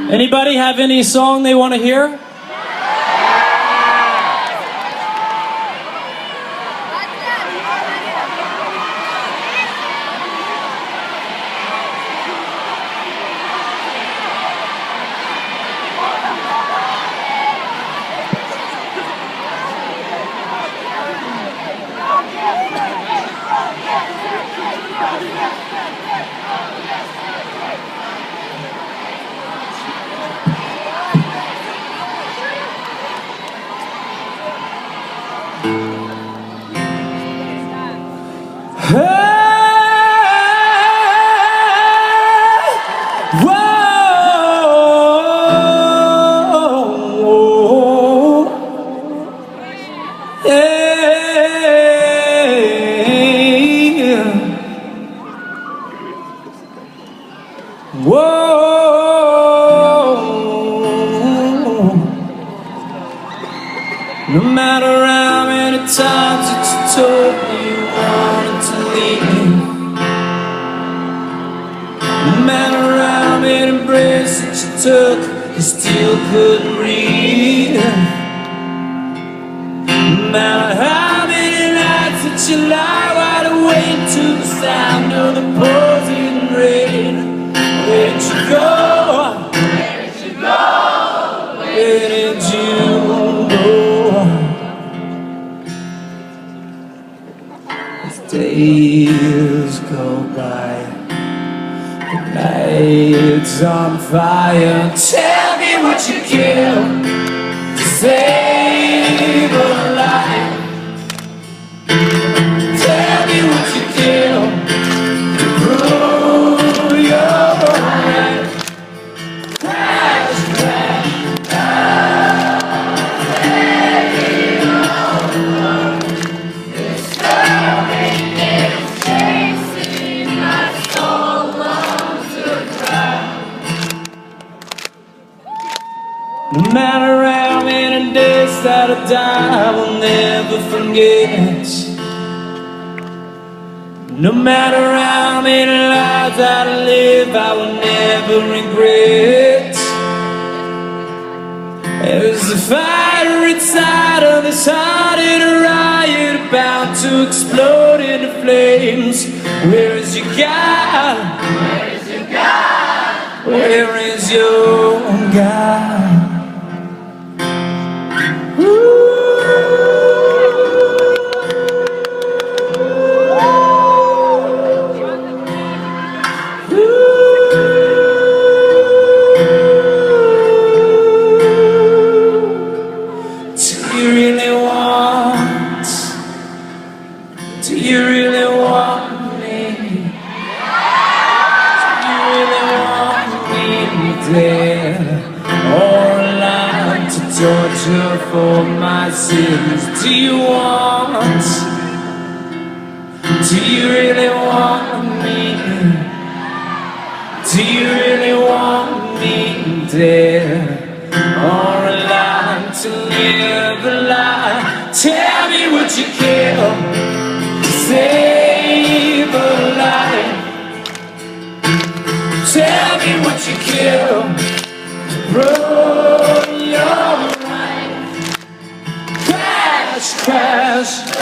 Anybody have any song they want to hear? No matter how many times that you told me you wanted to leave, no matter how many breaths that you took, you still couldn't breathe. No matter how many nights that you lie wide awake to the sound of the pouring rain, where did you go? Where did you go? Where did you go? Days go by, the night's on fire. Tell me what you kill to save a life. Tell me what you kill to prove you're right. Crash, crash, no matter how many days that I die, I will never forget. No matter how many lives that I live, I will never regret. There's a fire inside of this heart in a riot, about to explode into flames. Where is your God? Where is your God? Where is your God? Do you really want me? Do you really want me dead? Or alive to torture for my sins? Do you really want me? Do you really want me dead? Or alive to live a lie? Tell me what you kill, save a life. Tell me what you kill, prove you're right. Crash, crash.